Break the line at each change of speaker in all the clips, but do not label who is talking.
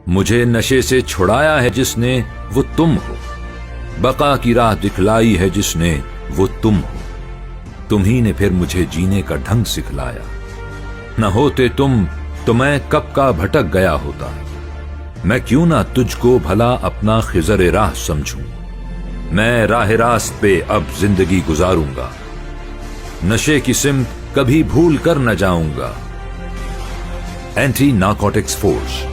मुझे नशे से छुड़ाया है जिसने वो तुम हो, बका की राह दिखलाई है जिसने वो तुम हो, तुम ही ने फिर मुझे जीने का ढंग सिखलाया, न होते तुम तो मैं कब का भटक गया होता, मैं क्यों ना तुझको भला अपना खिजर राह समझूं, मैं राह रास्त पे अब जिंदगी गुजारूंगा, नशे की सिमत कभी भूल कर न जाऊंगा। Anti narcotics force.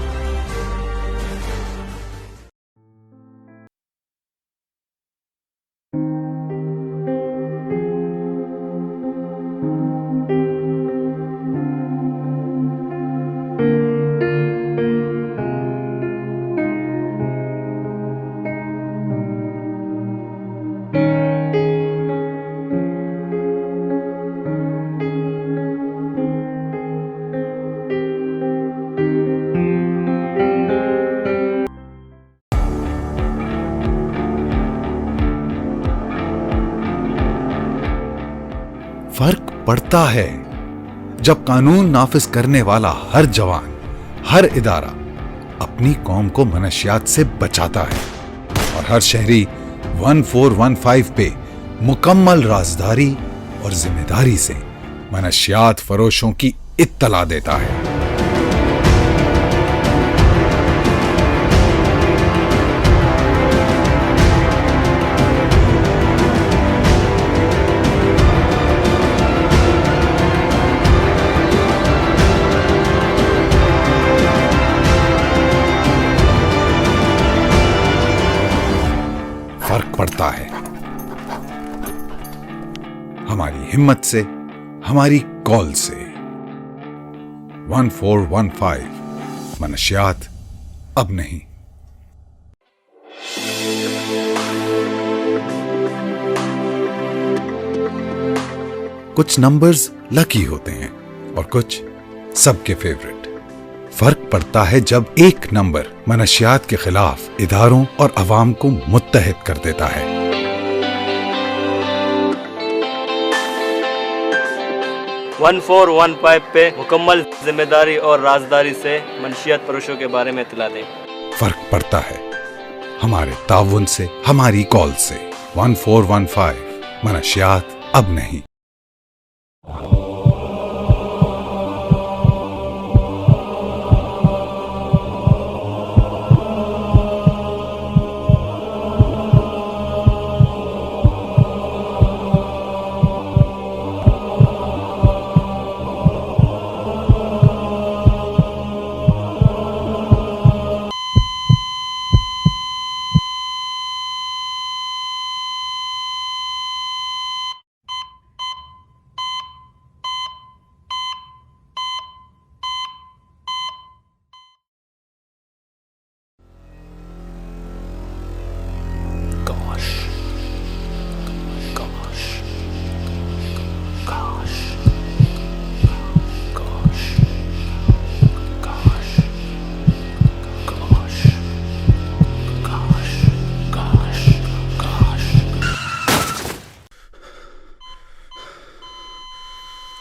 फर्क पड़ता है जब कानून नाफिज करने वाला हर जवान, हर इदारा अपनी कौम को मनशियात से बचाता है और हर शहरी 1415 पे मुकम्मल राजदारी और जिम्मेदारी से मनशियात फरोशों की इत्तला देता है। फर्क पड़ता है हमारी हिम्मत से, हमारी कॉल से। 1415 मनशियात अब नहीं। कुछ नंबर्स लकी होते हैं और कुछ सबके फेवरेट। फर्क पड़ता है जब एक नंबर मनशियात के खिलाफ इदारों और अवाम को मुत्तहिद कर देता है।
वन 1415 पे मुकम्मल जिम्मेदारी और राजदारी से मनशियात फरोशों के बारे में इत्तला दें।
फर्क पड़ता है हमारे ताउन से, हमारी कॉल से। 1415 मनशियात अब नहीं।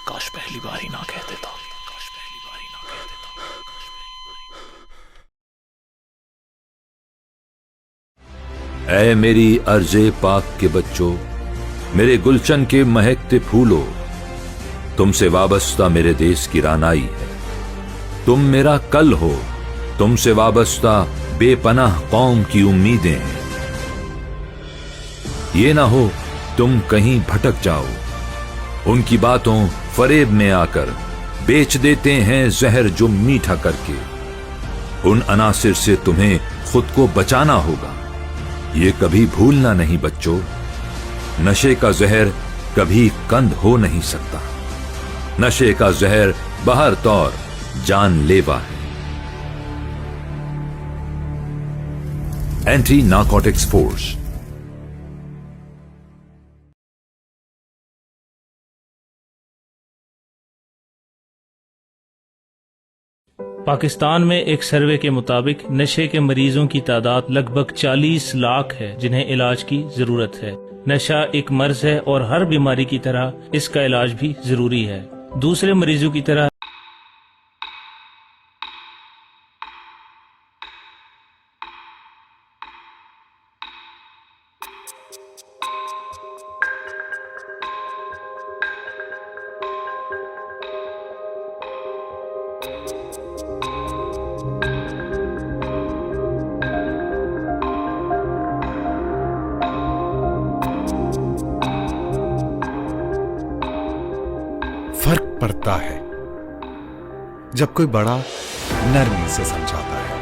काश पहली बार ही ना कह देता।
ऐ मेरी अर्ज़े पाक के बच्चों, मेरे गुलशन के महकते फूलों, तुमसे वाबस्ता मेरे देश की रानाई है, तुम मेरा कल हो, तुमसे वाबस्ता बेपनाह कौम की उम्मीदें हैं। ये ना हो तुम कहीं भटक जाओ, उनकी बातों फरेब में आकर बेच देते हैं जहर जो मीठा करके। उन अनासिर से तुम्हें खुद को बचाना होगा, ये कभी भूलना नहीं बच्चों। नशे का जहर कभी कंद हो नहीं सकता, नशे का जहर बहर तौर जानलेवा है। Anti narcotics force.
पाकिस्तान में एक सर्वे के मुताबिक नशे के मरीजों की तादाद लगभग 40 लाख है जिन्हें इलाज की जरूरत है। नशा एक मर्ज है और हर बीमारी की तरह इसका इलाज भी जरूरी है। दूसरे मरीजों की तरह
फर्क पड़ता है जब कोई बड़ा नरमी से समझाता है।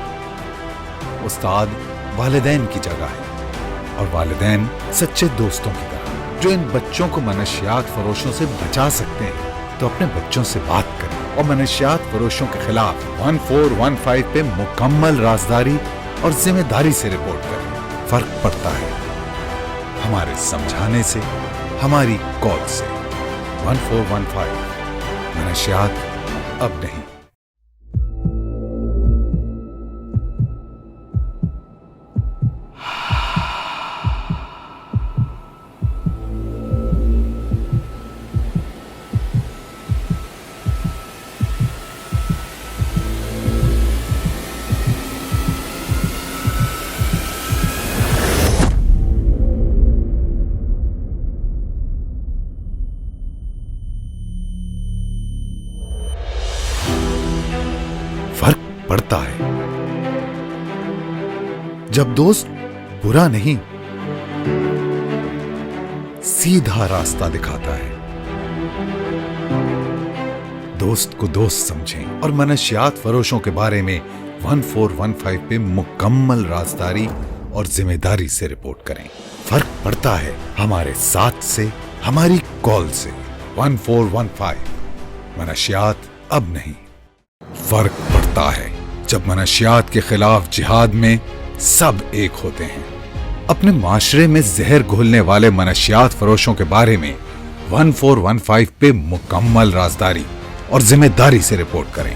उस्ताद वालिदैन की जगह है और वालिदैन सच्चे दोस्तों की तरह, जो इन बच्चों को मनशियात फरोशों से बचा सकते हैं। तो अपने बच्चों से बात करें और मनशियात फरोशों के खिलाफ 1415 पे मुकम्मल राजदारी और जिम्मेदारी से रिपोर्ट करें। फर्क पड़ता है हमारे समझाने से, हमारी कॉल से। 1415 मनशियात अब नहीं। फर्क पड़ता है जब दोस्त बुरा नहीं, सीधा रास्ता दिखाता है। दोस्त को दोस्त समझें और मनशियात फरोशों के बारे में 1415 पे मुकम्मल राजदारी और जिम्मेदारी से रिपोर्ट करें। फर्क पड़ता है हमारे साथ से, हमारी कॉल से। 1415 मनशियात अब नहीं। फर्क पड़ता है जब मनशियात के खिलाफ जिहाद में सब एक होते हैं। अपने माशरे में जहर घोलने वाले मनशियात फरोशों के बारे में 1415 पे मुकम्मल राजदारी और जिम्मेदारी से रिपोर्ट करें।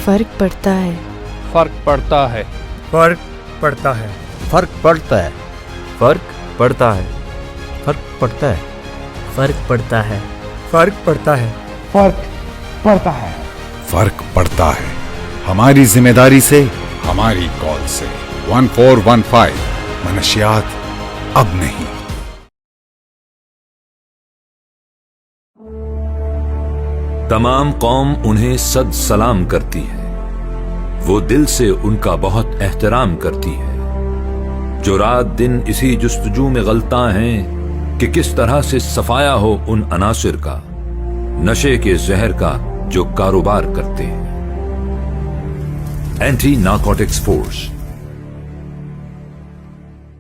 फर्क पड़ता है।
फर्क पड़ता है।
फर्क पड़ता है।
फर्क पड़ता है।
फर्क पड़ता है।
फर्क पड़ता है।
फर्क पड़ता है।
फर्क पड़ता है।
फर्क पड़ता है।
फर्क पड़ता है हमारी जिम्मेदारी से, हमारी कॉल से। 1415 मनशियात अब नहीं।
तमाम कौम उन्हें सद सलाम करती है। वो दिल से उनका बहुत एहतराम करती है। जो रात दिन इसी जुस्तजू में गलता हैं कि किस तरह से सफाया हो उन अनासिर का, नशे के जहर का जो कारोबार करते हैं। Anti narcotics force